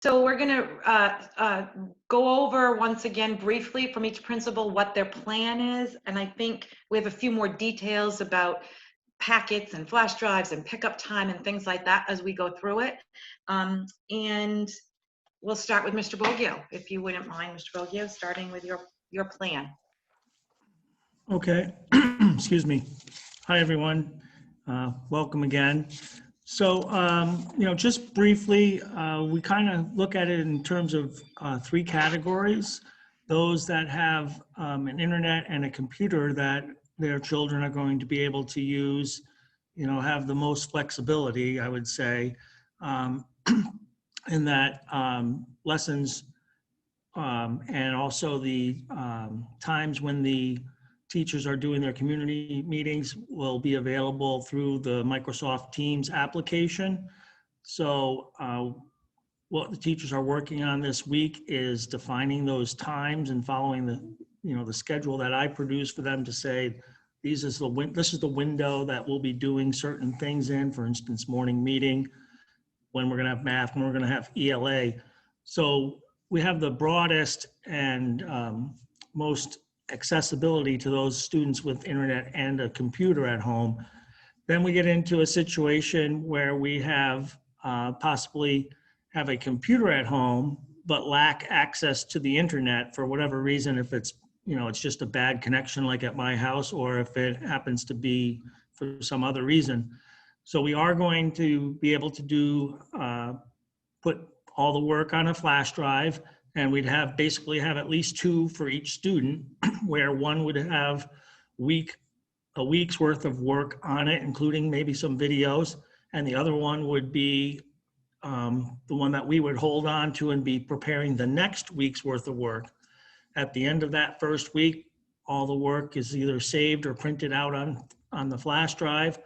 So we're going to go over once again briefly from each principal what their plan is. And I think we have a few more details about packets and flash drives and pickup time and things like that as we go through it. And we'll start with Mr. Vogel, if you wouldn't mind, Mr. Vogel, starting with your plan. Okay, excuse me. Hi, everyone. Welcome again. So, just briefly, we kind of look at it in terms of three categories. Those that have an internet and a computer that their children are going to be able to use, have the most flexibility, I would say, in that lessons and also the times when the teachers are doing their community meetings will be available through the Microsoft Teams application. So what the teachers are working on this week is defining those times and following the schedule that I produce for them to say, this is the window that we'll be doing certain things in, for instance, morning meeting, when we're gonna have math, when we're gonna have ELA. So we have the broadest and most accessibility to those students with internet and a computer at home. Then we get into a situation where we have possibly have a computer at home, but lack access to the internet for whatever reason, if it's, it's just a bad connection like at my house, or if it happens to be for some other reason. So we are going to be able to put all the work on a flash drive, and we'd basically have at least two for each student, where one would have a week's worth of work on it, including maybe some videos, and the other one would be the one that we would hold on to and be preparing the next week's worth of work. At the end of that first week, all the work is either saved or printed out on the flash drive,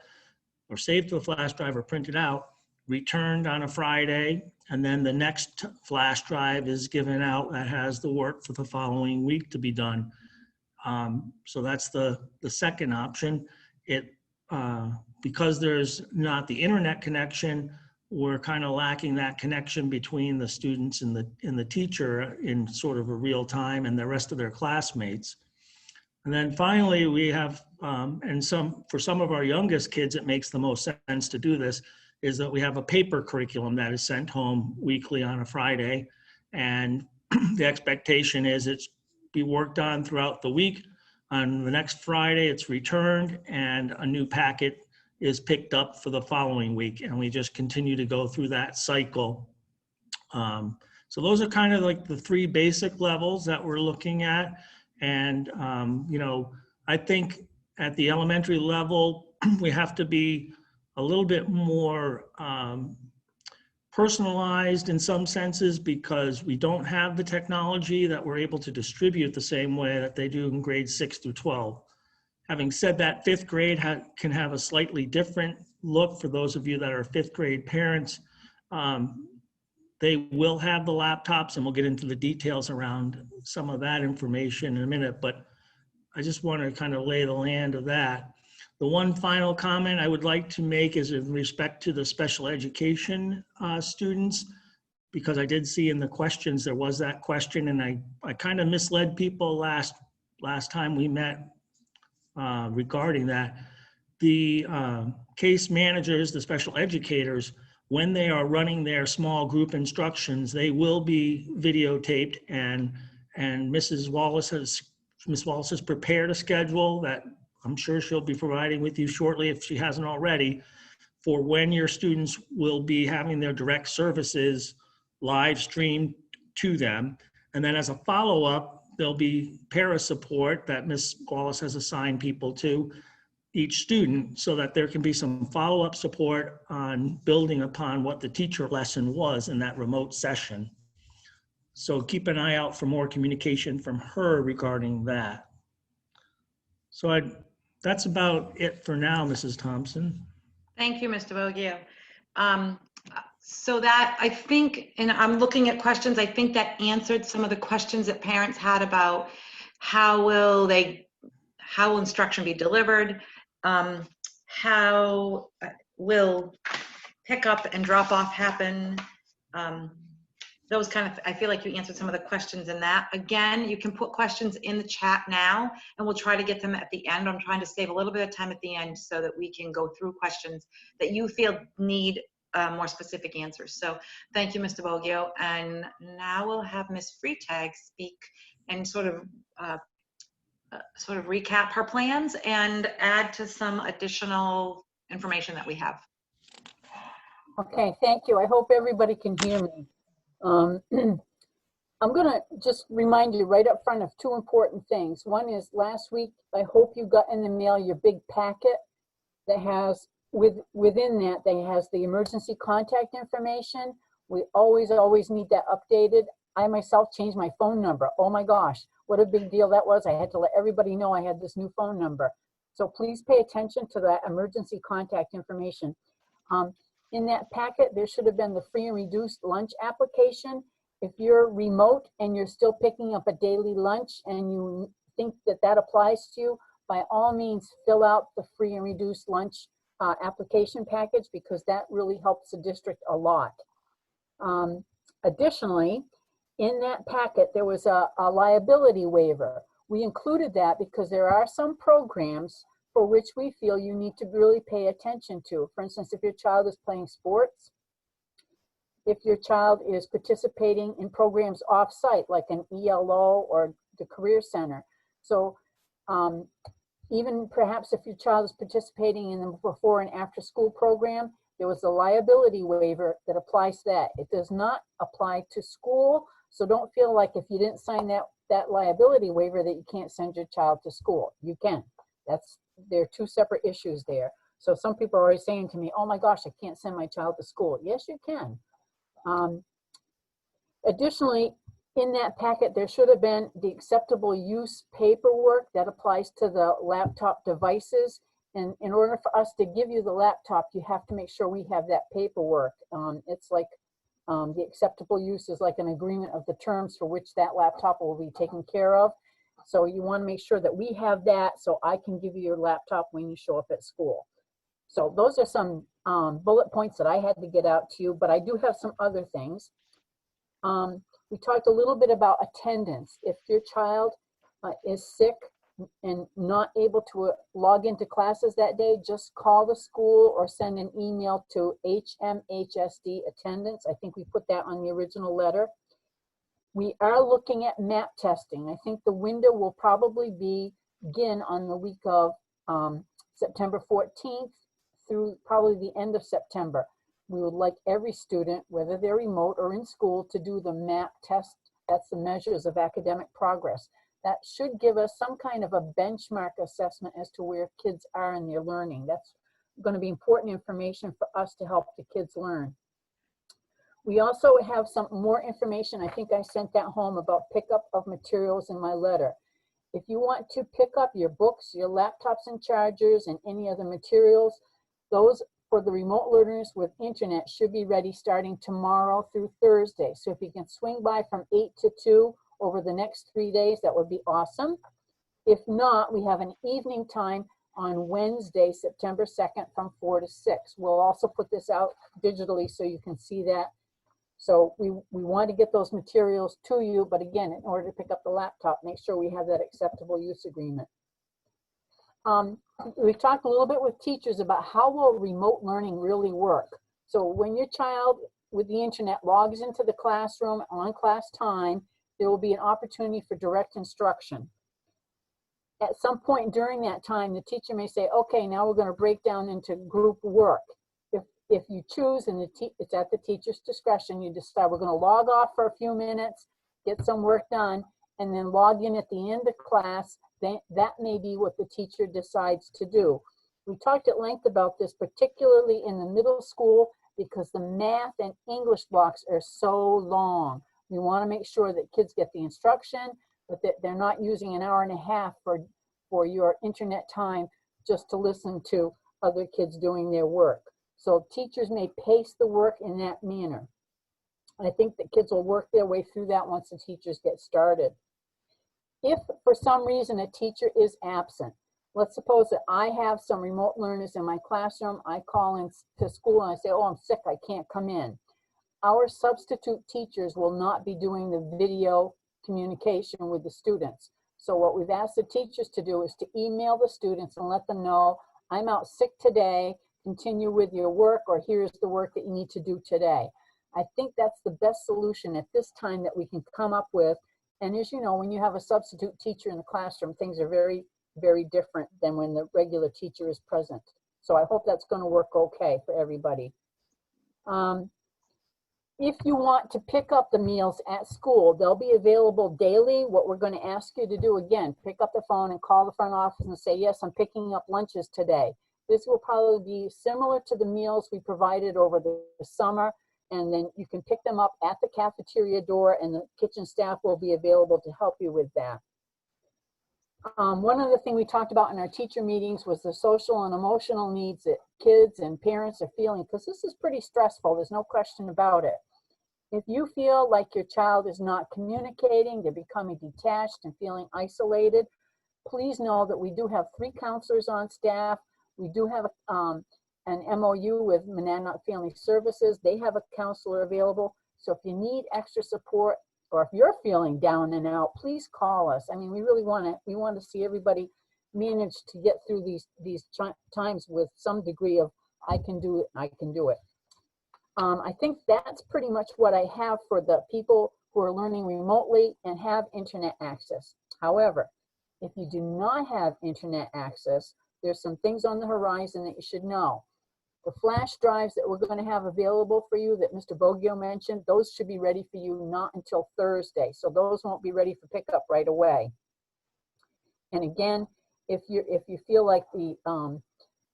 or saved to the flash drive or printed out, returned on a Friday, and then the next flash drive is given out that has the work for the following week to be done. So that's the second option. Because there's not the internet connection, we're kind of lacking that connection between the students and the teacher in sort of a real time and the rest of their classmates. And then finally, we have, for some of our youngest kids, it makes the most sense to do this, is that we have a paper curriculum that is sent home weekly on a Friday. And the expectation is it's be worked on throughout the week. On the next Friday, it's returned and a new packet is picked up for the following week. And we just continue to go through that cycle. So those are kind of like the three basic levels that we're looking at. And, I think at the elementary level, we have to be a little bit more personalized in some senses, because we don't have the technology that we're able to distribute the same way that they do in grades 6 through 12. Having said that, fifth grade can have a slightly different look for those of you that are fifth grade parents. They will have the laptops, and we'll get into the details around some of that information in a minute, but I just want to kind of lay the land of that. The one final comment I would like to make is in respect to the special education students, because I did see in the questions, there was that question, and I kind of misled people last time we met regarding that. The case managers, the special educators, when they are running their small group instructions, they will be videotaped, and Ms. Wallace has prepared a schedule that I'm sure she'll be providing with you shortly, if she hasn't already, for when your students will be having their direct services live streamed to them. And then as a follow-up, there'll be para support that Ms. Wallace has assigned people to each student, so that there can be some follow-up support on building upon what the teacher lesson was in that remote session. So keep an eye out for more communication from her regarding that. So that's about it for now, Mrs. Thompson. Thank you, Mr. Vogel. So that, I think, and I'm looking at questions, I think that answered some of the questions that parents had about how will instruction be delivered, how will pick up and drop off happen, those kind of, I feel like you answered some of the questions in that. Again, you can put questions in the chat now, and we'll try to get them at the end. I'm trying to save a little bit of time at the end so that we can go through questions that you feel need more specific answers. So thank you, Mr. Vogel. And now we'll have Ms. Freitag speak and sort of recap her plans and add to some additional information that we have. Okay, thank you. I hope everybody can hear me. I'm going to just remind you right up front of two important things. One is last week, I hope you got in the mail your big packet that has, within that, has the emergency contact information. We always need that updated. I myself changed my phone number. Oh my gosh, what a big deal that was. I had to let everybody know I had this new phone number. So please pay attention to that emergency contact information. In that packet, there should have been the free and reduced lunch application. If you're remote and you're still picking up a daily lunch and you think that that applies to you, by all means, fill out the free and reduced lunch application package, because that really helps the district a lot. Additionally, in that packet, there was a liability waiver. We included that because there are some programs for which we feel you need to really pay attention to. For instance, if your child is playing sports, if your child is participating in programs off-site, like an ELO or the Career Center. So even perhaps if your child is participating in the before and after school program, there was a liability waiver that applies to that. It does not apply to school, so don't feel like if you didn't sign that liability waiver that you can't send your child to school. You can. There are two separate issues there. So some people are always saying to me, oh my gosh, I can't send my child to school. Yes, you can. Additionally, in that packet, there should have been the acceptable use paperwork that applies to the laptop devices. And in order for us to give you the laptop, you have to make sure we have that paperwork. It's like the acceptable use is like an agreement of the terms for which that laptop will be taken care of. So you want to make sure that we have that so I can give you your laptop when you show up at school. So those are some bullet points that I had to get out to you, but I do have some other things. We talked a little bit about attendance. If your child is sick and not able to log into classes that day, just call the school or send an email to HMHSD attendance. I think we put that on the original letter. We are looking at MAP testing. I think the window will probably begin on the week of September 14th through probably the end of September. We would like every student, whether they're remote or in school, to do the MAP test. That's the measures of academic progress. That should give us some kind of a benchmark assessment as to where kids are in their learning. That's going to be important information for us to help the kids learn. We also have some more information. I think I sent that home about pickup of materials in my letter. If you want to pick up your books, your laptops and chargers, and any other materials, those for the remote learners with internet should be ready starting tomorrow through Thursday. So if you can swing by from 8 to 2 over the next 3 days, that would be awesome. If not, we have an evening time on Wednesday, September 2nd from 4 to 6. We'll also put this out digitally so you can see that. So we want to get those materials to you, but again, in order to pick up the laptop, make sure we have that acceptable use agreement. We've talked a little bit with teachers about how will remote learning really work. So when your child with the internet logs into the classroom on class time, there will be an opportunity for direct instruction. At some point during that time, the teacher may say, okay, now we're going to break down into group work. If you choose, and it's at the teacher's discretion, you decide we're going to log off for a few minutes, get some work done, and then log in at the end of class. That may be what the teacher decides to do. We talked at length about this, particularly in the middle school, because the math and English blocks are so long. We want to make sure that kids get the instruction, but that they're not using an hour and a half for your internet time just to listen to other kids doing their work. So teachers may pace the work in that manner. I think that kids will work their way through that once the teachers get started. If for some reason a teacher is absent, let's suppose that I have some remote learners in my classroom, I call in to school and I say, oh, I'm sick, I can't come in. our substitute teachers will not be doing the video communication with the students. So what we've asked the teachers to do is to email the students and let them know, I'm out sick today, continue with your work, or here's the work that you need to do today. I think that's the best solution at this time that we can come up with. And as you know, when you have a substitute teacher in the classroom, things are very, very different than when the regular teacher is present. So I hope that's going to work okay for everybody. If you want to pick up the meals at school, they'll be available daily. What we're going to ask you to do, again, pick up the phone and call the front office and say, yes, I'm picking up lunches today. This will probably be similar to the meals we provided over the summer, and then you can pick them up at the cafeteria door, and the kitchen staff will be available to help you with that. One other thing we talked about in our teacher meetings was the social and emotional needs that kids and parents are feeling, because this is pretty stressful, there's no question about it. If you feel like your child is not communicating, they're becoming detached and feeling isolated, please know that we do have 3 counselors on staff. We do have an MOU with Monadnock Family Services. They have a counselor available. So if you need extra support, or if you're feeling down and out, please call us. I mean, we really want to see everybody manage to get through these times with some degree of, I can do it, I can do it. I think that's pretty much what I have for the people who are learning remotely and have internet access. However, if you do not have internet access, there's some things on the horizon that you should know. The flash drives that we're going to have available for you that Mr. Vogel mentioned, those should be ready for you not until Thursday. So those won't be ready for pickup right away. And again, if you feel like the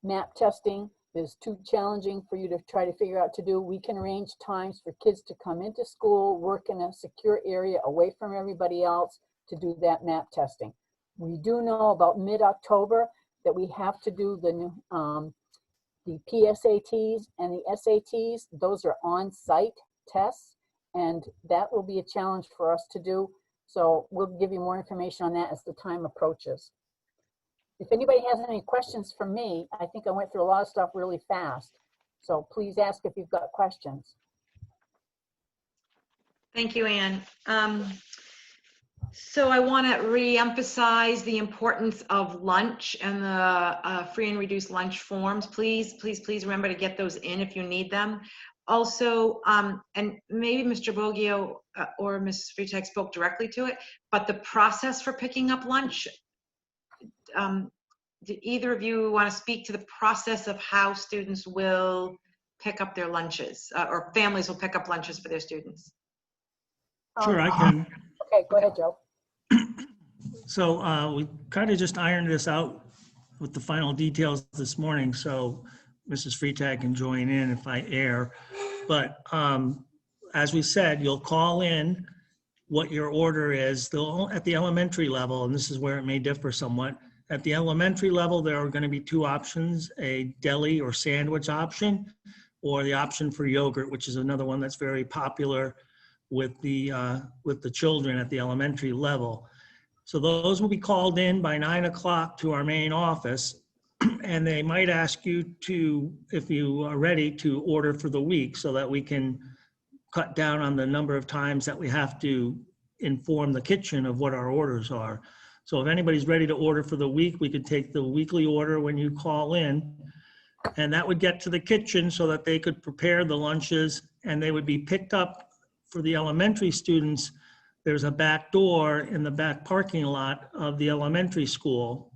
map testing is too challenging for you to try to figure out to do, we can arrange times for kids to come into school, work in a secure area away from everybody else to do that map testing. We do know about mid-October that we have to do the PSATs and the SATs. Those are on-site tests, and that will be a challenge for us to do. So we'll give you more information on that as the time approaches. If anybody has any questions for me, I think I went through a lot of stuff really fast. So please ask if you've got questions. Thank you, Anne. So I want to re-emphasize the importance of lunch and the free and reduced lunch forms. Please remember to get those in if you need them. Also, and maybe Mr. Vogel or Ms. Freitag spoke directly to it, but the process for picking up lunch, do either of you want to speak to the process of how students will pick up their lunches or families will pick up lunches for their students? Sure, I can. Okay, go ahead, Joe. So we kind of just ironed this out with the final details this morning, so Mrs. Freitag can join in if I err. But as we said, you'll call in what your order is. At the elementary level, and this is where it may differ somewhat, at the elementary level, there are going to be 2 options, a deli or sandwich option, or the option for yogurt, which is another one that's very popular with the children at the elementary level. So those will be called in by 9 o'clock to our main office, and they might ask you to, if you are ready, to order for the week so that we can cut down on the number of times that we have to inform the kitchen of what our orders are. So if anybody's ready to order for the week, we could take the weekly order when you call in, and that would get to the kitchen so that they could prepare the lunches, and they would be picked up. For the elementary students, there's a back door in the back parking lot of the elementary school,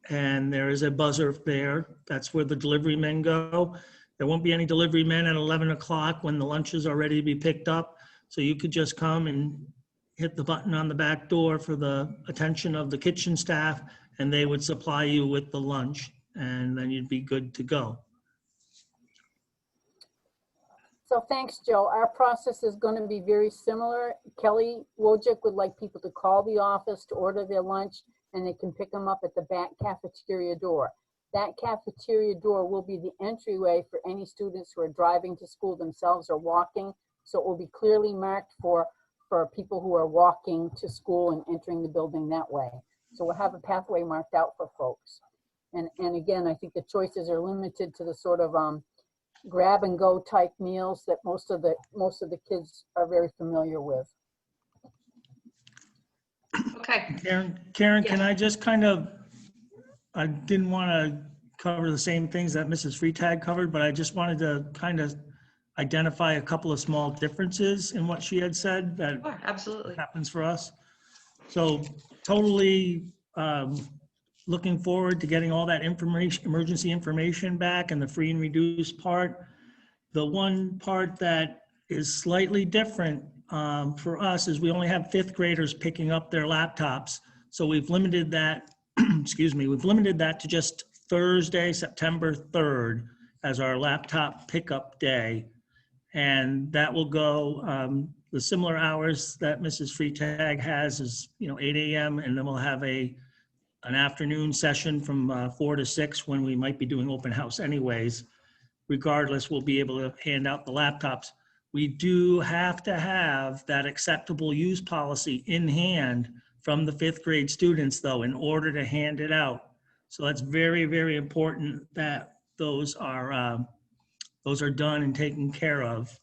and there is a buzzer there. That's where the delivery men go. There won't be any delivery men at 11 o'clock when the lunches are ready to be picked up. So you could just come and hit the button on the back door for the attention of the kitchen staff, and they would supply you with the lunch, and then you'd be good to go. So thanks, Joe. Our process is going to be very similar. Kelly Wojcik would like people to call the office to order their lunch, and they can pick them up at the back cafeteria door. That cafeteria door will be the entryway for any students who are driving to school themselves or walking. So it will be clearly marked for people who are walking to school and entering the building that way. So we'll have a pathway marked out for folks. And again, I think the choices are limited to the sort of grab and go type meals that most of the kids are very familiar with. Okay. Karen, Yes. can I just I didn't want to cover the same things that Mrs. Freitag covered, but I just wanted to kind of identify a couple of small differences in what she had said that Sure, absolutely. happens for us. So totally looking forward to getting all that information, emergency information back, and the free and reduced part. The one part that is slightly different for us is we only have fifth graders picking up their laptops. So we've limited that, excuse me, we've limited that to just Thursday, September 3rd as our laptop pickup day. And that will go the similar hours that Mrs. Freitag has is, 8 a.m. And then we'll have an afternoon session from 4 to 6 when we might be doing open house anyways. Regardless, we'll be able to hand out the laptops. We do have to have that acceptable use policy in hand from the fifth grade students, though, in order to hand it out. So that's very, very important that those are done and taken care of.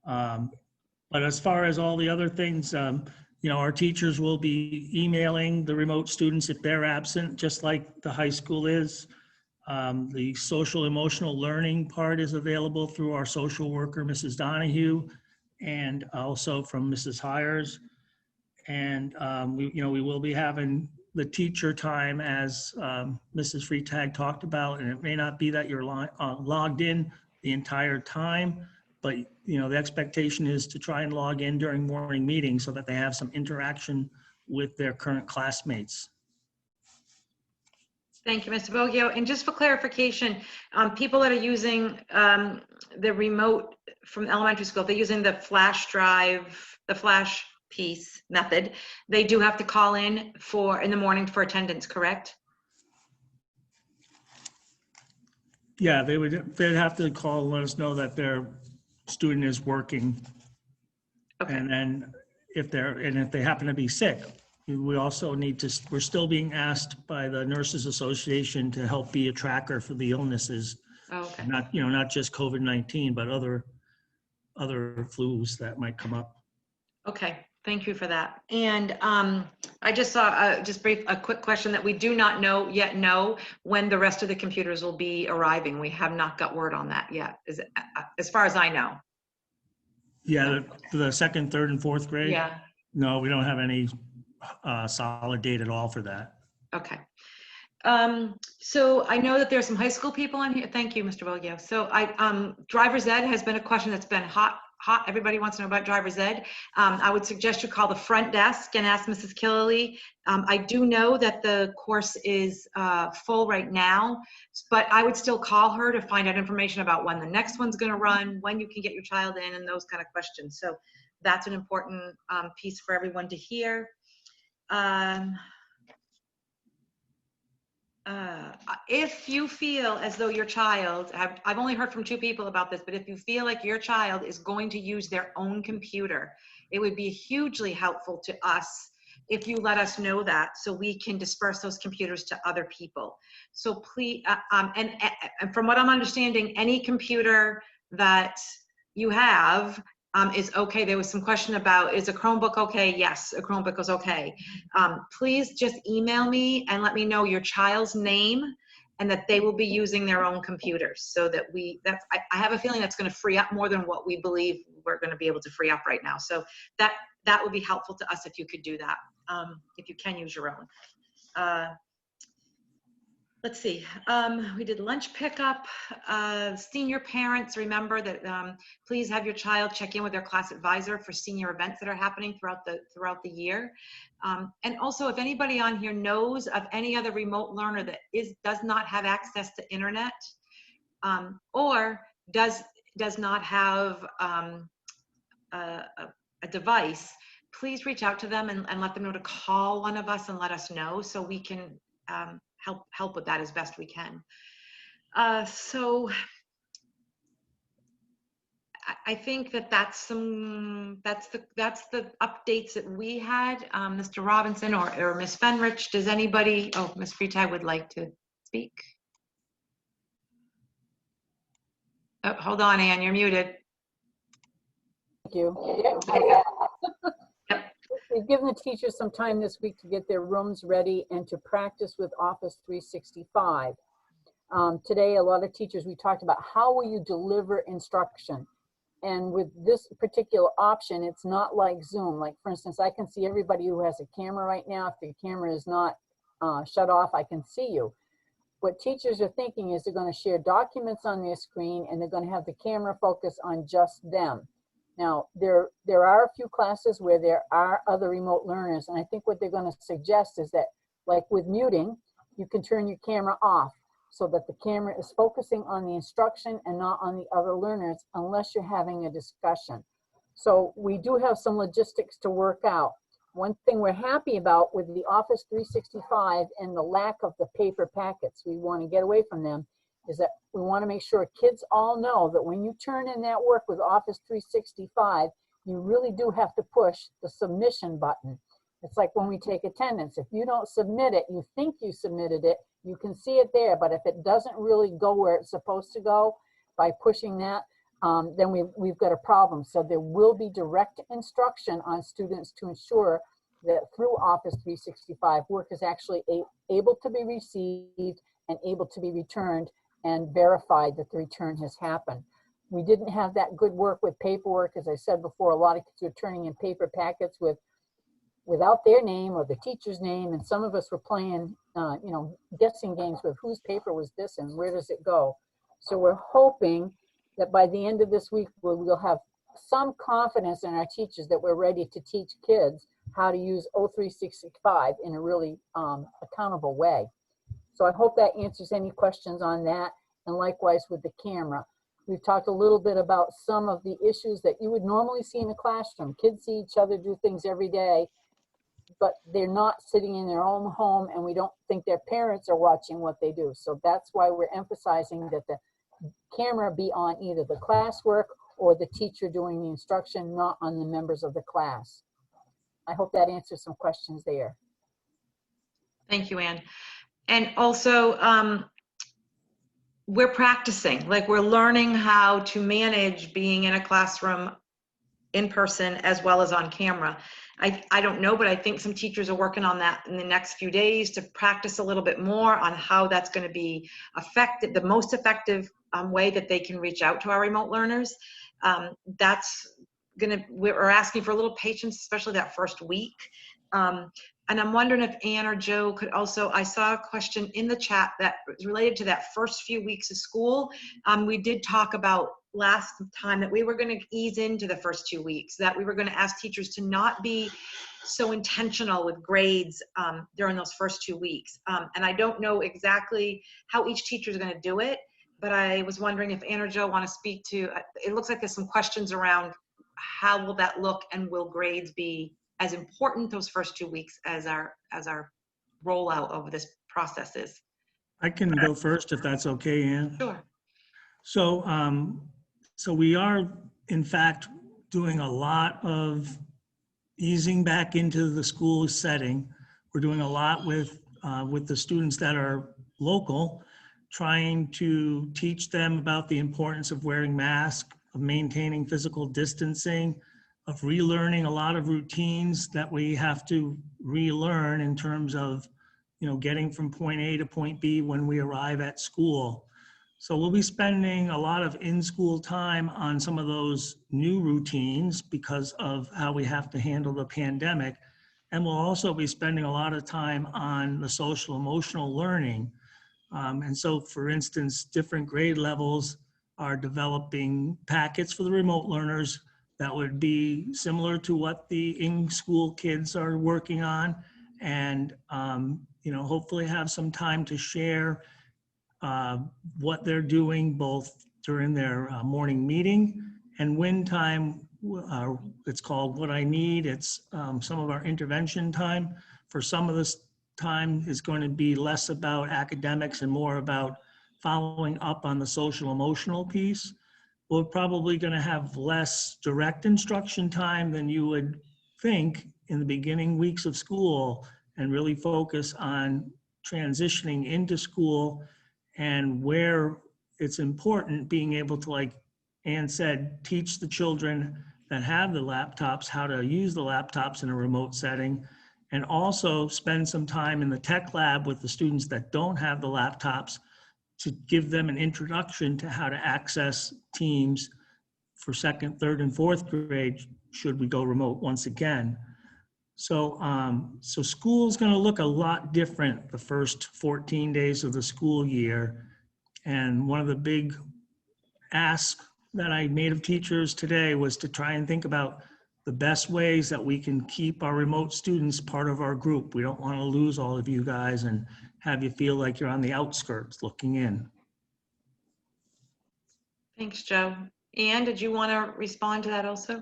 But as far as all the other things, our teachers will be emailing the remote students if they're absent, just like the high school is. The social emotional learning part is available through our social worker, Mrs. Donahue, and also from Mrs. Hires. And we will be having the teacher time as Mrs. Freitag talked about, and it may not be that you're logged in the entire time, but the expectation is to try and log in during morning meetings so that they have some interaction with their current classmates. Thank you, Mr. Vogel. And just for clarification, people that are using the remote from elementary school, they're using the flash drive, the flash piece method. They do have to call in the morning for attendance, correct? Yeah, they'd have to call and let us know that their student is working. Okay. And then if they happen to be sick, we also we're still being asked by the Nurses Association to help be a tracker for the illnesses. Oh, okay. Not just COVID-19, but other flus that might come up. Okay, thank you for that. And I just saw a quick question that we do not yet know when the rest of the computers will be arriving. We have not got word on that yet, as far as I know. Yeah, the second, third, and fourth grade? Yeah. No, we don't have any solid date at all for that. Okay. So I know that there's some high school people on here. Thank you, Mr. Vogel. So driver's ed has been a question that's been hot. Everybody wants to know about driver's ed. I would suggest you call the front desk and ask Mrs. Killerly. I do know that the course is full right now, but I would still call her to find out information about when the next one's going to run, when you can get your child in, and those kind of questions. So that's an important piece for everyone to hear. If you feel as though your child, I've only heard from 2 people about this, but if you feel like your child is going to use their own computer, it would be hugely helpful to us if you let us know that so we can disperse those computers to other people. So please, and from what I'm understanding, any computer that you have is okay. There was some question about, is a Chromebook okay? Yes, a Chromebook is okay. Please just email me and let me know your child's name and that they will be using their own computers so that I have a feeling that's going to free up more than what we believe we're going to be able to free up right now. So that would be helpful to us if you could do that, if you can use your own. Let's see, we did lunch pickup. Senior parents, remember that please have your child check in with their class advisor for senior events that are happening throughout the year. And also, if anybody on here knows of any other remote learner that does not have access to internet or does not have a device, please reach out to them and let them know to call one of us and let us know so we can help with that as best we can. So I think that's the updates that we had. Mr. Robinson or Ms. Fenrich, does anybody? Oh, Ms. Freitag would like to speak. Oh, hold on, Ann, you're muted. Thank you. We've given the teachers some time this week to get their rooms ready and to practice with Office 365. Today, a lot of teachers, we talked about how will you deliver instruction? And with this particular option, it's not like Zoom. Like, for instance, I can see everybody who has a camera right now. If the camera is not shut off, I can see you. What teachers are thinking is they're going to share documents on their screen and they're going to have the camera focus on just them. Now, there are a few classes where there are other remote learners, and I think what they're going to suggest is that, like with muting, you can turn your camera off so that the camera is focusing on the instruction and not on the other learners unless you're having a discussion. So we do have some logistics to work out. One thing we're happy about with the Office 365 and the lack of the paper packets, we want to get away from them, is that we want to make sure kids all know that when you turn in that work with Office 365, you really do have to push the submission button. It's like when we take attendance. If you don't submit it, you think you submitted it, you can see it there, but if it doesn't really go where it's supposed to go by pushing that, then we've got a problem. So there will be direct instruction on students to ensure that through Office 365, work is actually able to be received and able to be returned and verified that the return has happened. We didn't have that good work with paperwork. As I said before, a lot of kids were turning in paper packets without their name or the teacher's name, and some of us were playing guessing games with whose paper was this and where does it go. So we're hoping that by the end of this week, we'll have some confidence in our teachers that we're ready to teach kids how to use O365 in a really accountable way. So I hope that answers any questions on that, and likewise with the camera. We've talked a little bit about some of the issues that you would normally see in a classroom. Kids see each other do things every day, but they're not sitting in their own home, and we don't think their parents are watching what they do. So that's why we're emphasizing that the camera be on either the classwork or the teacher doing the instruction, not on the members of the class. I hope that answers some questions there. Thank you, Ann. And also, we're practicing, like we're learning how to manage being in a classroom in person as well as on camera. I don't know, but I think some teachers are working on that in the next few days to practice a little bit more on how that's going to be effective, the most effective way that they can reach out to our remote learners. We're asking for a little patience, especially that first week. And I'm wondering if Ann or Joe could also, I saw a question in the chat that was related to that first few weeks of school. We did talk about last time that we were going to ease into the first 2 weeks, that we were going to ask teachers to not be so intentional with grades during those first 2 weeks. And I don't know exactly how each teacher is going to do it, but I was wondering if Ann or Joe want to speak to, it looks like there's some questions around how will that look, and will grades be as important those first 2 weeks as our rollout of this process is. I can go first if that's okay, Ann. Sure. So we are, in fact, doing a lot of easing back into the school setting. We're doing a lot with the students that are local, trying to teach them about the importance of wearing masks, of maintaining physical distancing, of relearning a lot of routines that we have to relearn in terms of, getting from point A to point B when we arrive at school. So we'll be spending a lot of in-school time on some of those new routines because of how we have to handle the pandemic. And we'll also be spending a lot of time on the social emotional learning. And so, for instance, different grade levels are developing packets for the remote learners that would be similar to what the in-school kids are working on, and hopefully have some time to share what they're doing both during their morning meeting and when time. It's called What I Need. It's some of our intervention time. For some of this time is going to be less about academics and more about following up on the social emotional piece. We're probably going to have less direct instruction time than you would think in the beginning weeks of school, and really focus on transitioning into school and where it's important being able to, like Ann said, teach the children that have the laptops how to use the laptops in a remote setting, and also spend some time in the tech lab with the students that don't have the laptops to give them an introduction to how to access Teams for second, third, and fourth grade should we go remote once again. So, so school's going to look a lot different the first 14 days of the school year. And one of the big asks that I made of teachers today was to try and think about the best ways that we can keep our remote students part of our group. We don't want to lose all of you guys and have you feel like you're on the outskirts looking in. Thanks, Joe. Ann, did you want to respond to that also?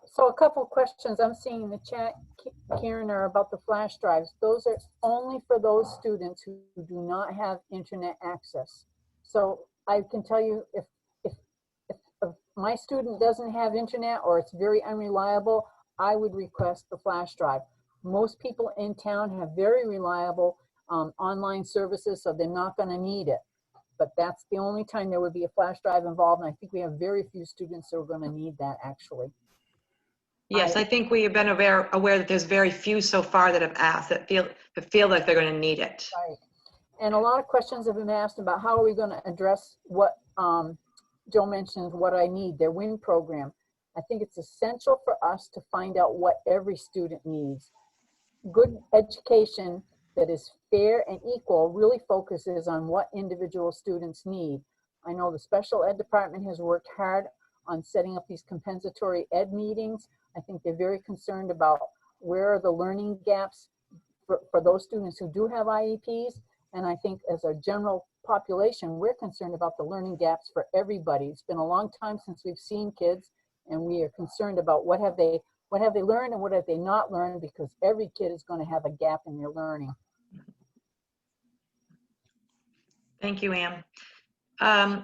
So a couple questions I'm seeing in the chat, Karen, are about the flash drives. Those are only for those students who do not have internet access. So I can tell you, if my student doesn't have internet or it's very unreliable, I would request the flash drive. Most people in town have very reliable online services, so they're not going to need it. But that's the only time there would be a flash drive involved, and I think we have very few students who are going to need that, actually. Yes, I think we have been aware that there's very few so far that have asked, that feel like they're going to need it. Right. And a lot of questions have been asked about how are we going to address what Joe mentioned, what I need, their WIN program. I think it's essential for us to find out what every student needs. Good education that is fair and equal really focuses on what individual students need. I know the special ed department has worked hard on setting up these compensatory ed meetings. I think they're very concerned about where are the learning gaps for those students who do have IEPs. And I think as a general population, we're concerned about the learning gaps for everybody. It's been a long time since we've seen kids, and we are concerned about what have they learned and what have they not learned, because every kid is going to have a gap in their learning. Thank you, Ann.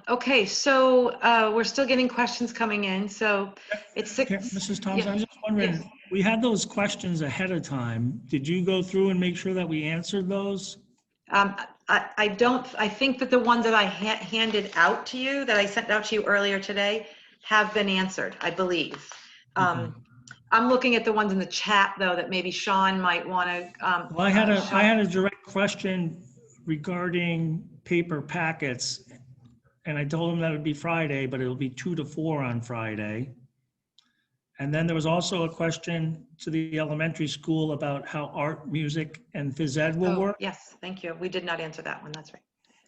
Okay, so we're still getting questions coming in. So it's 6. Okay, Mrs. Thompson, Yeah. I'm just wondering, Yes. we had those questions ahead of time. Did you go through and make sure that we answered those? I think that the ones that I handed out to you, that I sent out to you earlier today, have been answered, I believe. Okay. I'm looking at the ones in the chat, though, that maybe Sean might want to. Well, I had a direct question regarding paper packets, and I told him that would be Friday, but it'll be 2 to 4 on Friday. And then there was also a question to the elementary school about how art, music, and phys ed will work. Yes, thank you. We did not answer that one. That's right.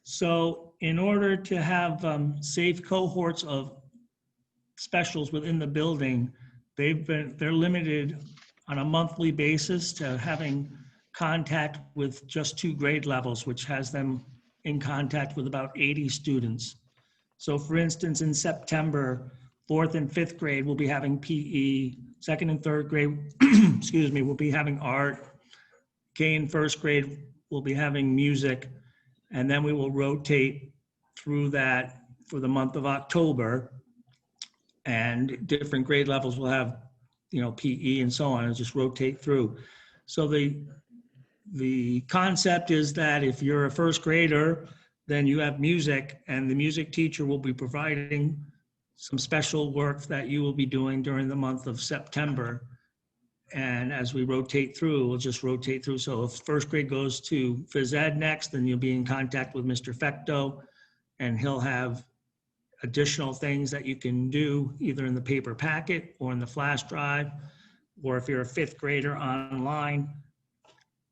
So in order to have safe cohorts of specials within the building, they're limited on a monthly basis to having contact with just 2 grade levels, which has them in contact with about 80 students. So for instance, in September, 4th and 5th grade will be having PE, 2nd and 3rd grade, excuse me, will be having art. K and 1st grade will be having music, and then we will rotate through that for the month of October, and different grade levels will have, you know, PE and so on, and just rotate through. So the concept is that if you're a 1st grader, then you have music, and the music teacher will be providing some special work that you will be doing during the month of September. And as we rotate through, we'll just rotate through. So if 1st grade goes to phys ed next, then you'll be in contact with Mr. Fecto, and he'll have additional things that you can do either in the paper packet or in the flash drive, or if you're a 5th grader, online.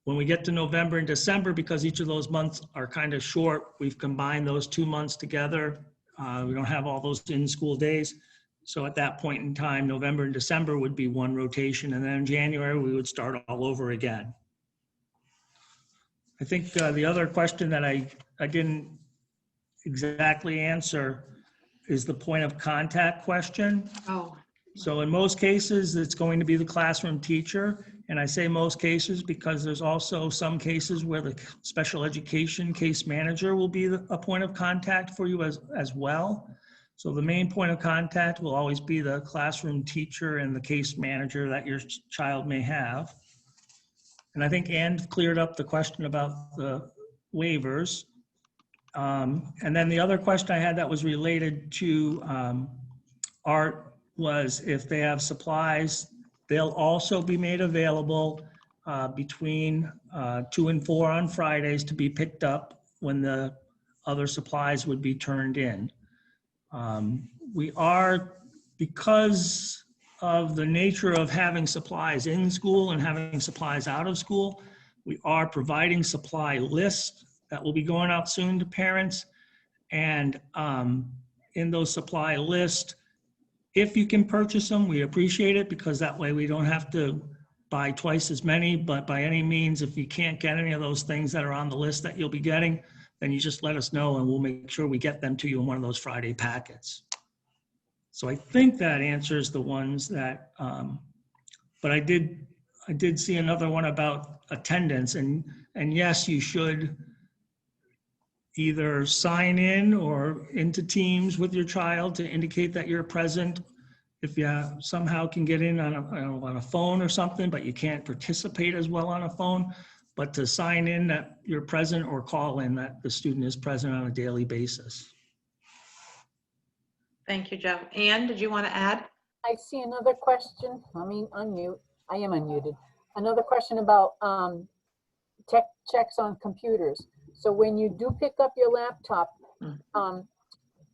When we get to November and December, because each of those months are kind of short, we've combined those 2 months together. We don't have all those in-school days. So at that point in time, November and December would be one rotation, and then in January, we would start all over again. I think the other question that I didn't exactly answer is the point of contact question. Oh. So in most cases, it's going to be the classroom teacher. And I say most cases because there's also some cases where the special education case manager will be a point of contact for you as well. So the main point of contact will always be the classroom teacher and the case manager that your child may have. And I think Ann cleared up the question about the waivers. And then the other question I had that was related to art was if they have supplies, they'll also be made available between 2 and 4 on Fridays to be picked up when the other supplies would be turned in. We are, because of the nature of having supplies in school and having supplies out of school, we are providing supply lists that will be going out soon to parents. And in those supply lists, if you can purchase them, we appreciate it, because that way we don't have to buy twice as many. But by any means, if you can't get any of those things that are on the list that you'll be getting, then you just let us know and we'll make sure we get them to you in one of those Friday packets. So I think that answers the ones that, but I did see another one about attendance, and yes, you should either sign in or into Teams with your child to indicate that you're present. If you somehow can get in on a phone or something, but you can't participate as well on a phone, but to sign in that you're present or call in that the student is present on a daily basis. Thank you, Joe. Anne, did you want to add? I see another question. Let me unmute. I am unmuted. Another question about tech checks on computers. So when you do pick up your laptop,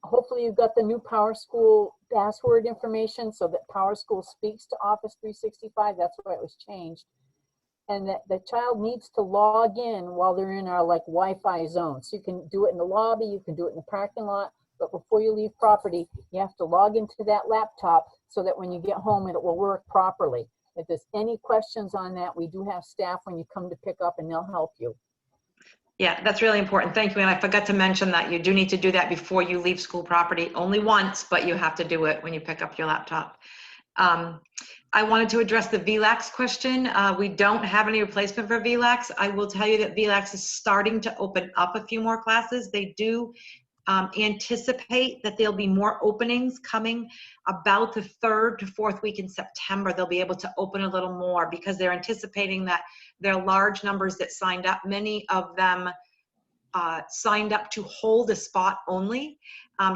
hopefully you've got the new PowerSchool password information so that PowerSchool speaks to Office 365. That's why it was changed. And that the child needs to log in while they're in our like Wi-Fi zone. So you can do it in the lobby, you can do it in the parking lot, but before you leave property, you have to log into that laptop so that when you get home, it will work properly. If there's any questions on that, we do have staff when you come to pick up and they'll help you. Yeah, that's really important. Thank you. And I forgot to mention that you do need to do that before you leave school property, only once, but you have to do it when you pick up your laptop. I wanted to address the VLAX question. We don't have any replacement for VLAX. I will tell you that VLAX is starting to open up a few more classes. They do anticipate that there'll be more openings coming about the 3rd to 4th week in September. They'll be able to open a little more because they're anticipating that there are large numbers that signed up. Many of them signed up to hold a spot only,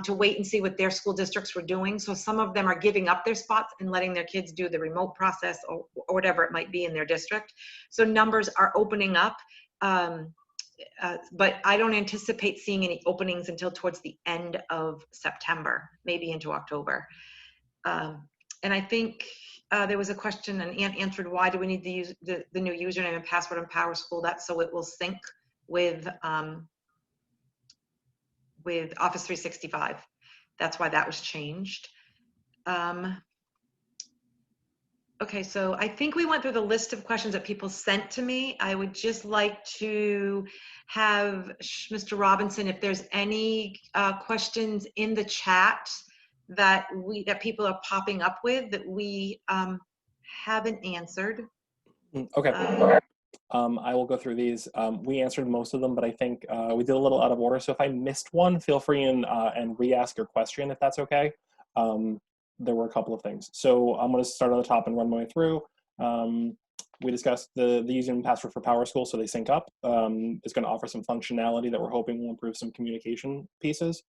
to wait and see what their school districts were doing. So some of them are giving up their spots and letting their kids do the remote process or whatever it might be in their district. So numbers are opening up. But I don't anticipate seeing any openings until towards the end of September, maybe into October. And I think there was a question, and Ann answered, why do we need to use the new username and password in PowerSchool? That's so it will sync with Office 365. That's why that was changed. Okay, so I think we went through the list of questions that people sent to me. I would just like to have Mr. Robinson, if there's any questions in the chat that people are popping up with that we haven't answered. Okay. I will go through these. We answered most of them, but I think we did a little out of order. So if I missed one, feel free and re-ask your question if that's okay. There were a couple of things. So I'm going to start on the top and run my way through. We discussed the username and password for PowerSchool, so they sync up. It's going to offer some functionality that we're hoping will improve some communication pieces.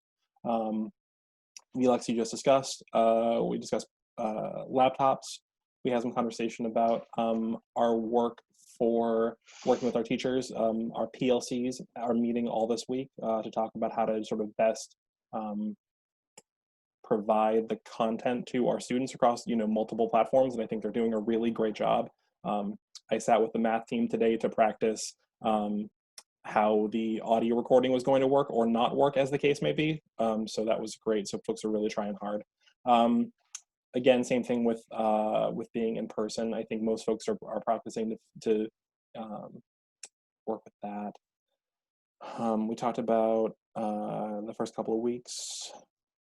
VLAX you just discussed. We discussed laptops. We had some conversation about our work for working with our teachers. Our PLCs are meeting all this week to talk about how to sort of best provide the content to our students across multiple platforms, and I think they're doing a really great job. I sat with the math team today to practice how the audio recording was going to work or not work, as the case may be. So that was great. So folks are really trying hard. Again, same thing with being in person. I think most folks are practicing to work with that. We talked about the first couple of weeks.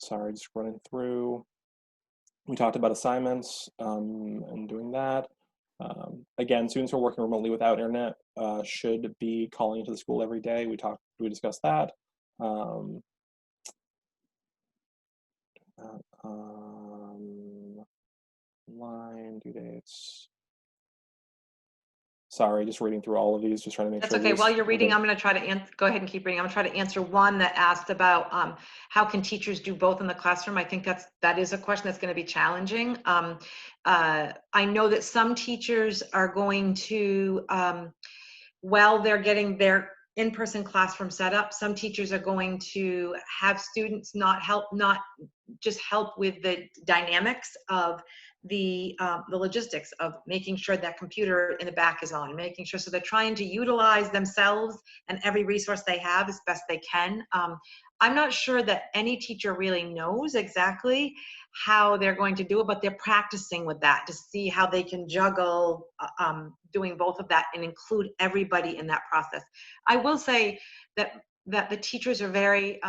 Sorry, just running through. We talked about assignments and doing that. Again, students who are working remotely without internet should be calling into the school every day. We discussed that. Line, due dates. Sorry, just reading through all of these, just trying to make That's sure. okay. these- While you're reading, I'm going to try to go ahead and keep reading. I'm going to try to answer one that asked about how can teachers do both in the classroom. I think that is a question that's going to be challenging. I know that some teachers are going to, while they're getting their in-person classroom set up, some teachers are going to have students not just help with the dynamics of the logistics of making sure that computer in the back is on, making sure, so they're trying to utilize themselves and every resource they have as best they can. I'm not sure that any teacher really knows exactly how they're going to do it, but they're practicing with that to see how they can juggle doing both of that and include everybody in that process. I will say that the teachers are very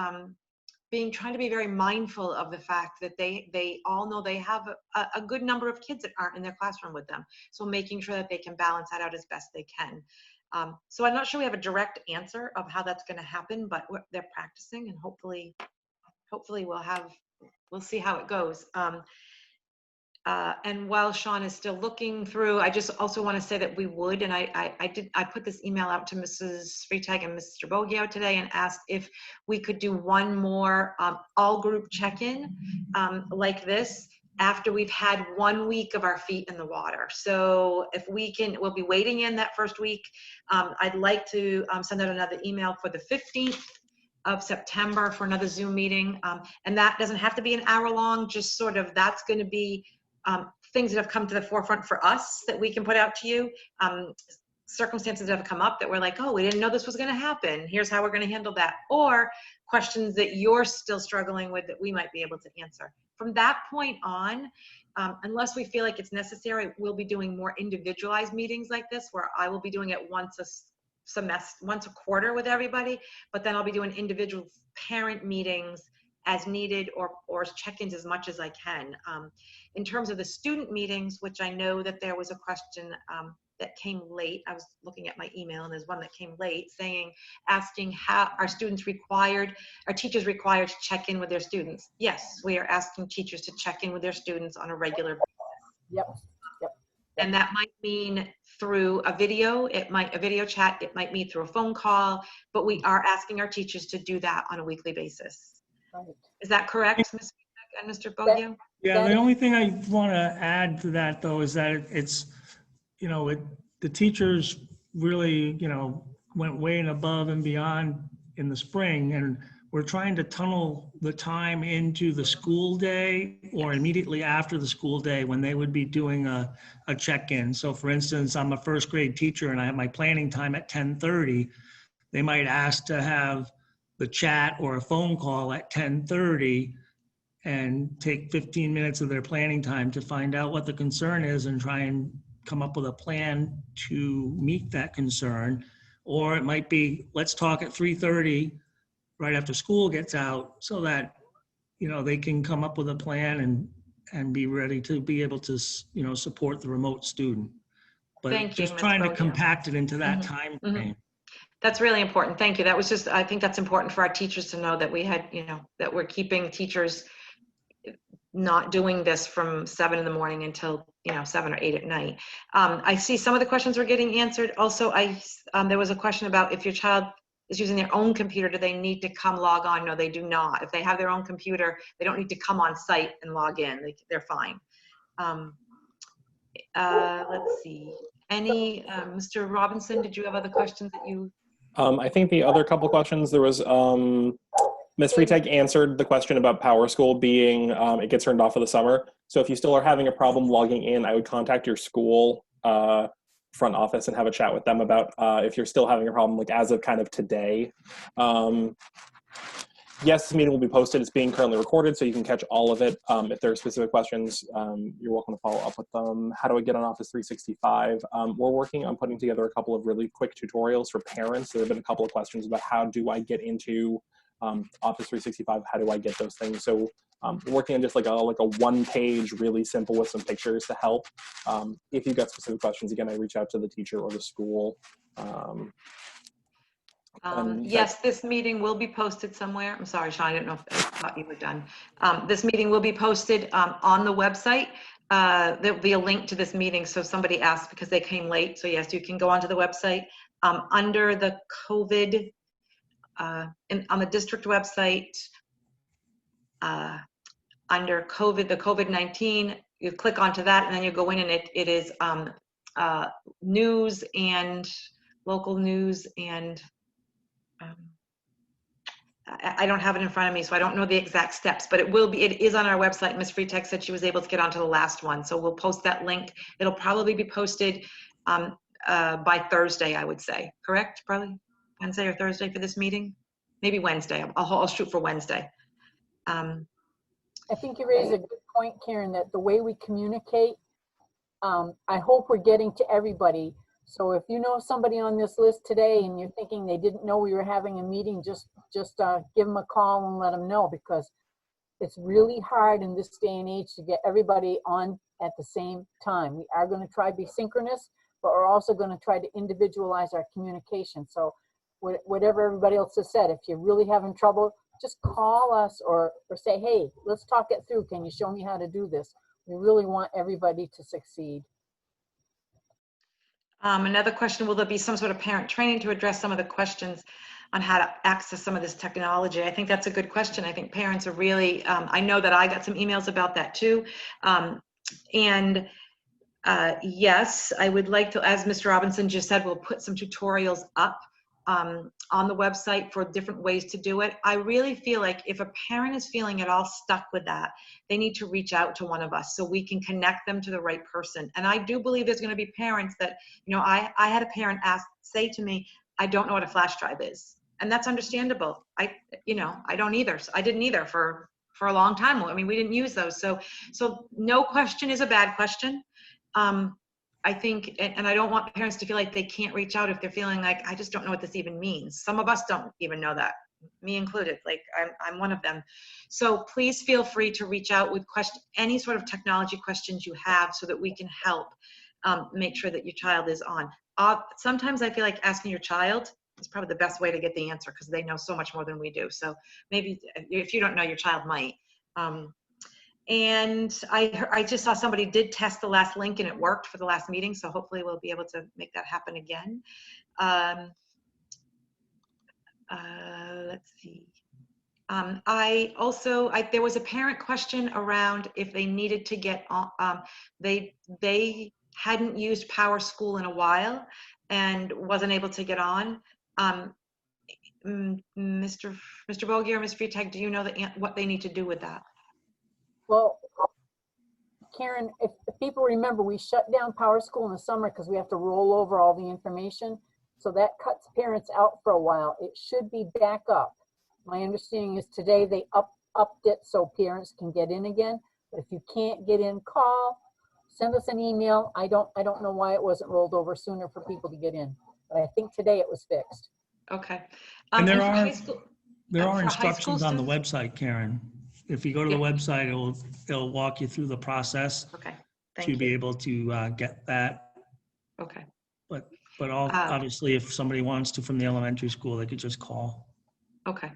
trying to be very mindful of the fact that they all know they have a good number of kids that aren't in their classroom with them. So making sure that they can balance that out as best they can. So I'm not sure we have a direct answer of how that's going to happen, but they're practicing, and hopefully we'll see how it goes. And while Sean is still looking through, I just also want to say that we would, and I put this email out to Mrs. Freitag and Mr. Vogel today and asked if we could do one more all group check-in like this after we've had 1 week of our feet in the water. So if we can, we'll be waiting in that first week. I'd like to send out another email for the 15th of September for another Zoom meeting. And that doesn't have to be an hour long, just sort of, that's going to be things that have come to the forefront for us that we can put out to you. Circumstances that have come up that we're like, oh, we didn't know this was going to happen. Here's how we're going to handle that. Or questions that you're still struggling with that we might be able to answer. From that point on, unless we feel like it's necessary, we'll be doing more individualized meetings like this, where I will be doing it once a quarter with everybody, but then I'll be doing individual parent meetings as needed, or check-ins as much as I can. In terms of the student meetings, which I know that there was a question that came late. I was looking at my email and there's one that came late asking how are teachers required to check in with their students? Yes, we are asking teachers to check in with their students on a regular basis. Yep. And that might mean through a video chat, it might mean through a phone call, but we are asking our teachers to do that on a weekly basis. Right. Is that correct, Ms. and Mr. Vogel? Yeah, the only thing I want to add to that, though, is that it's, the teachers really, went way and above and beyond in the spring, and we're trying to tunnel the time into the school day or immediately after the school day when they would be doing a check-in. So for instance, I'm a first grade teacher and I have my planning time at 10:30. They might ask to have the chat or a phone call at 10:30 and take 15 minutes of their planning time to find out what the concern is and try and come up with a plan to meet that concern. Or it might be, let's talk at 3:30 right after school gets out, so that, they can come up with a plan and be ready to be able to, support the remote student. But Thank you, just Ms. trying to Vogel. compact it into that time frame. That's really important. Thank you. That was just, I think that's important for our teachers to know that we had, that we're keeping teachers not doing this from 7 in the morning until 7 or 8 at night. I see some of the questions were getting answered. Also, there was a question about if your child is using their own computer, do they need to come log on? No, they do not. If they have their own computer, they don't need to come on site and log in. They're fine. Let's see. Mr. Robinson, did you have other questions that you? I think the other couple questions, there was Ms. Freitag answered the question about Power School being, it gets turned off for the summer. So if you still are having a problem logging in, I would contact your school front office and have a chat with them about if you're still having a problem, like as of kind of today. Yes, this meeting will be posted. It's being currently recorded, so you can catch all of it. If there are specific questions, you're welcome to follow up with them. How do I get on Office 365? We're working on putting together a couple of really quick tutorials for parents. There have been a couple of questions about how do I get into Office 365? How do I get those things? So we're working on just like a one-page, really simple with some pictures to help. If you've got specific questions, again, I reach out to the teacher or the school. Yes, this meeting will be posted somewhere. I'm sorry, Sean, I didn't know if I thought you were done. This meeting will be posted on the website. there'll be a link to this meeting. So if somebody asked because they came late. So yes, you can go onto the website. Under the COVID, on the district website, under COVID, the COVID-19, you click onto that and then you go in and it is news and local news and I don't have it in front of me, so I don't know the exact steps, but it is on our website. Ms. Freitag said she was able to get onto the last one. So we'll post that link. It'll probably be posted by Thursday, I would say. Correct? Probably Wednesday or Thursday for this meeting? Maybe Wednesday. I'll shoot for Wednesday. I think you raise a good point, Karen, that the way we communicate, I hope we're getting to everybody. So if you know somebody on this list today and you're thinking they didn't know we were having a meeting, just give them a call and let them know, because it's really hard in this day and age to get everybody on at the same time. We are going to try to be synchronous, but we're also going to try to individualize our communication. So whatever everybody else has said, if you're really having trouble, just call us or say, hey, let's talk it through. Can you show me how to do this? We really want everybody to succeed. Another question, will there be some sort of parent training to address some of the questions on how to access some of this technology? I think that's a good question. I think parents are really, I know that I got some emails about that too. Yes, I would like to, as Mr. Robinson just said, we'll put some tutorials up on the website for different ways to do it. I really feel like if a parent is feeling at all stuck with that, they need to reach out to one of us so we can connect them to the right person. And I do believe there's going to be parents that, you know, I had a parent say to me, I don't know what a flash drive is. And that's understandable. I don't either. I didn't either for a long time. I mean, we didn't use those. So no question is a bad question. I think, and I don't want parents to feel like they can't reach out if they're feeling like, I just don't know what this even means. Some of us don't even know that, me included, like I'm one of them. So please feel free to reach out with any sort of technology questions you have so that we can help make sure that your child is on. Sometimes I feel like asking your child is probably the best way to get the answer because they know so much more than we do. So maybe if you don't know, your child might. And I just saw somebody did test the last link and it worked for the last meeting. So hopefully we'll be able to make that happen again. Let's see. There was a parent question around if they needed to get on, they hadn't used Power School in a while and wasn't able to get on. Mr. Vogel or Ms. Freitag, do you know what they need to do with that? Well, Karen, if people remember, we shut down Power School in the summer because we have to roll over all the information. So that cuts parents out for a while. It should be back up. My understanding is today they upped it so parents can get in again. But if you can't get in, call, send us an email. I don't know why it wasn't rolled over sooner for people to get in. But I think today it was fixed. Okay. And there are instructions on the website, Karen. If you go to the website, it'll walk you through the process. Okay. To be able to get that. Okay. But obviously, if somebody wants to from the elementary school, they could just call. Okay.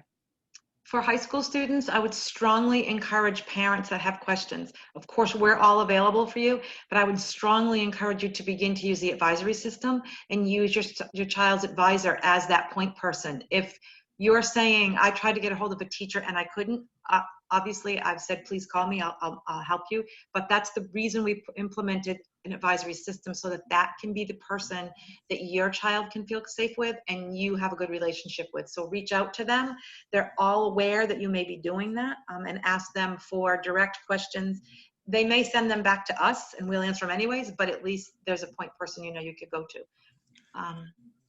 For high school students, I would strongly encourage parents that have questions. Of course, we're all available for you, but I would strongly encourage you to begin to use the advisory system and use your child's advisor as that point person. If you're saying, I tried to get a hold of a teacher and I couldn't, obviously I've said, please call me, I'll help you. But that's the reason we implemented an advisory system, so that can be the person that your child can feel safe with and you have a good relationship with. So reach out to them. They're all aware that you may be doing that, and ask them for direct questions. They may send them back to us and we'll answer them anyways, but at least there's a point person you could go to.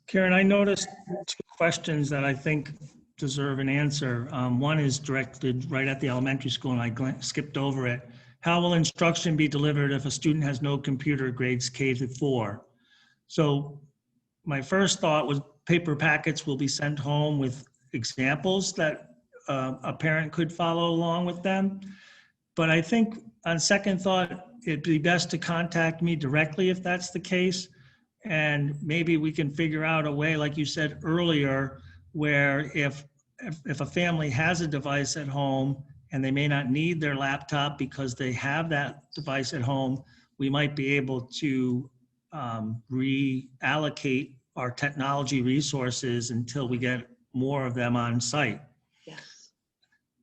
Karen, I noticed 2 questions that I think deserve an answer. One is directed right at the elementary school and I skipped over it. How will instruction be delivered if a student has no computer grades K through 4? So my first thought was paper packets will be sent home with examples that a parent could follow along with them. But I think on second thought, it'd be best to contact me directly if that's the case. And maybe we can figure out a way, like you said earlier, where if a family has a device at home and they may not need their laptop because they have that device at home, we might be able to reallocate our technology resources until we get more of them on site. Yes.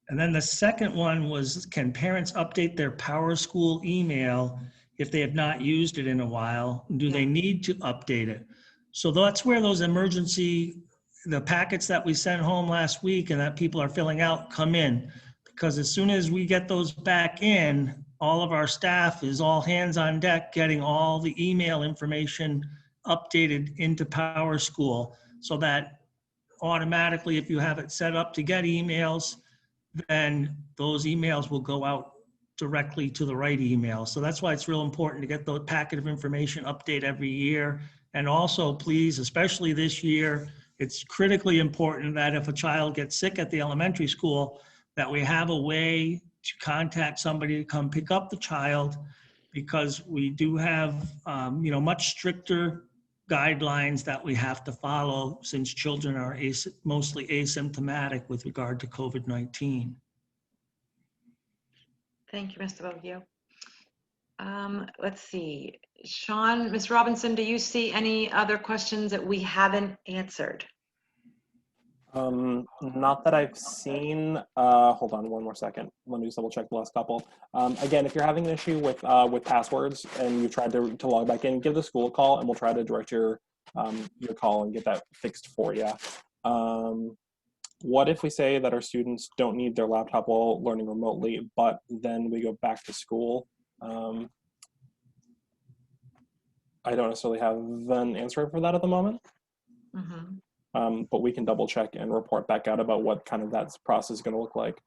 And then the second one was, can parents update their PowerSchool email if they have not used it in a while? Do they need to update it? So that's where those the packets that we sent home last week and that people are filling out come in. Because as soon as we get those back in, all of our staff is all hands on deck getting all the email information updated into PowerSchool, so that automatically, if you have it set up to get emails, then those emails will go out directly to the right email. So that's why it's real important to get the packet of information update every year. And also, please, especially this year, it's critically important that if a child gets sick at the elementary school, that we have a way to contact somebody to come pick up the child, because we do have much stricter guidelines that we have to follow since children are mostly asymptomatic with regard to COVID-19. Thank you, Mr. Vogel. Let's see. Sean, Ms. Robinson, do you see any other questions that we haven't answered? Not that I've seen. Hold on one more second. Let me just double check the last couple. Again, if you're having an issue with passwords and you've tried to log back in, give the school a call and we'll try to direct your call and get that fixed for you. What if we say that our students don't need their laptop while learning remotely, but then we go back to school? I don't necessarily have an answer for that at the moment. Mm-hmm. But we can double check and report back out about what kind of that process is going to look like.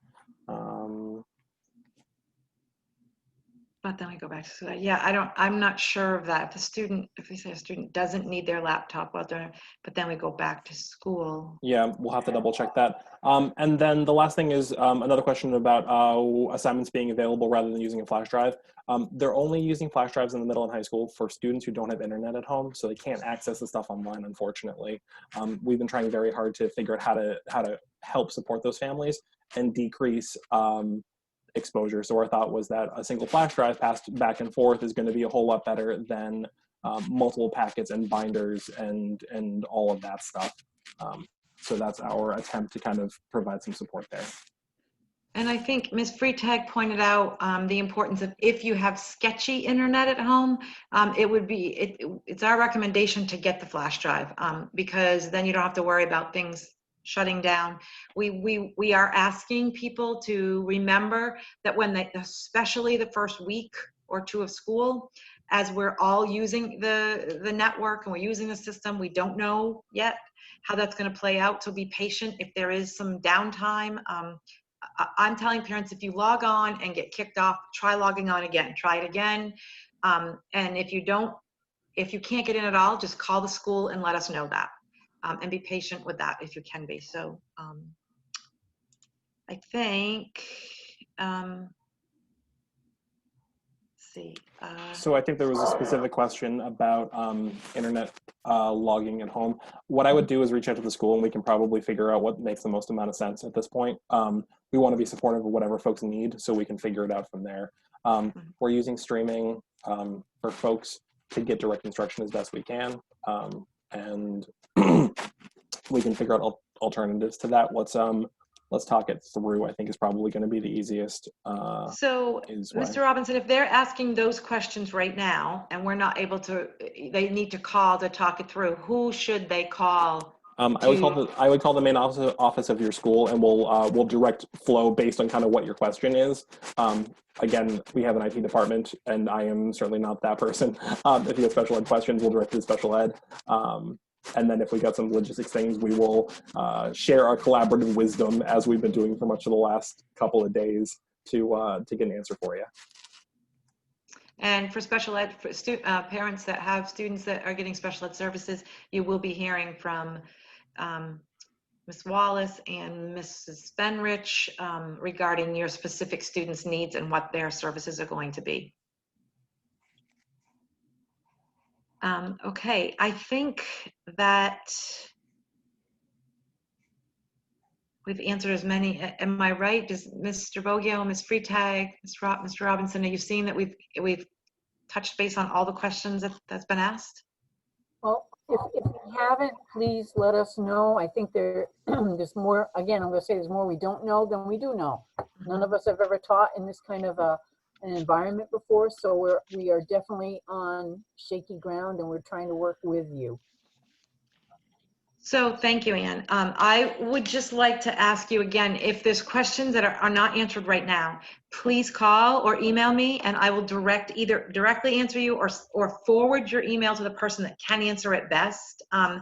But then we go back to school. Yeah, I'm not sure of that. If we say a student doesn't need their laptop while doing it, but then we go back to school. Yeah, we'll have to double check that. And then the last thing is another question about assignments being available rather than using a flash drive. They're only using flash drives in the middle and high school for students who don't have internet at home, so they can't access the stuff online, unfortunately. We've been trying very hard to figure out how to help support those families and decrease exposure. So our thought was that a single flash drive passed back and forth is going to be a whole lot better than multiple packets and binders and all of that stuff. So that's our attempt to kind of provide some support there. And I think Ms. Freitag pointed out the importance of, if you have sketchy internet at home, it's our recommendation to get the flash drive, because then you don't have to worry about things shutting down. We are asking people to remember that especially the first week or two of school, as we're all using the network and we're using the system, we don't know yet how that's going to play out. So be patient if there is some downtime. I'm telling parents, if you log on and get kicked off, try logging on again, try it again. And if you can't get in at all, just call the school and let us know that. And be patient with that if you can be. So I think, let's see. So I think there was a specific question about internet logging at home. What I would do is reach out to the school and we can probably figure out what makes the most amount of sense at this point. We want to be supportive of whatever folks need so we can figure it out from there. We're using streaming for folks to get direct instruction as best we can. And we can figure out alternatives to that. Let's talk it through, I think is probably going to be the easiest. So, Mr. Robinson, if they're asking those questions right now and we're not able to, they need to call to talk it through, who should they call? I would call the main office of your school, and we'll direct flow based on kind of what your question is. Again, we have an IT department, and I am certainly not that person. If you have special ed questions, we'll direct to special ed. And then if we got some logistics things, we will share our collaborative wisdom, as we've been doing for much of the last couple of days, to get an answer for you. And for special ed, for parents that have students that are getting special ed services, you will be hearing from Ms. Wallace and Mrs. Benrich regarding your specific students' needs and what their services are going to be. Okay, I think that we've answered as many. Am I right? Does Mr. Vogel, Ms. Freitag, Mr. Robinson, are you seeing that we've touched base on all the questions that's been asked? Well, if you haven't, please let us know. I think there's more, again, I'm gonna say there's more we don't know than we do know. None of us have ever taught in this kind of an environment before, so we are definitely on shaky ground and we're trying to work with you. So thank you, Anne. I would just like to ask you again, if there's questions that are not answered right now, please call or email me and I will either directly answer you or forward your email to the person that can answer it best. And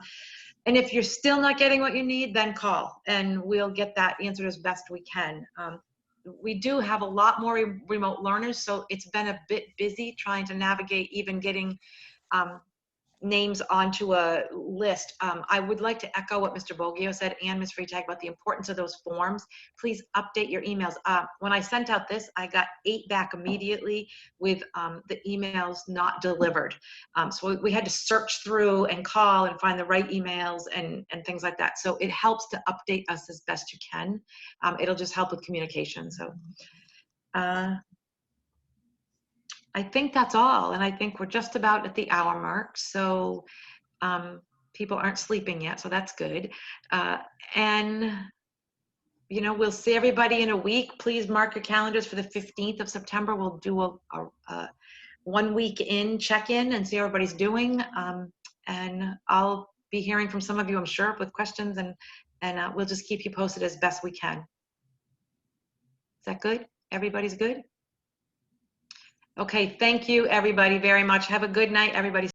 if you're still not getting what you need, then call and we'll get that answered as best we can. We do have a lot more remote learners, so it's been a bit busy trying to navigate even getting names onto a list. I would like to echo what Mr. Boggio said and Ms. Freitag about the importance of those forms. Please update your emails. When I sent out this, I got 8 back immediately with the emails not delivered. So we had to search through and call and find the right emails and things like that. So it helps to update us as best you can. It'll just help with communication. So I think that's all. And I think we're just about at the hour mark. So people aren't sleeping yet, so that's good. And, you know, we'll see everybody in a week. Please mark your calendars for the 15th of September. We'll do a 1 week in check-in and see how everybody's doing. And I'll be hearing from some of you, I'm sure, with questions, and we'll just keep you posted as best we can. Is that good? Everybody's good? Okay, thank you, everybody, very much. Have a good night, everybody.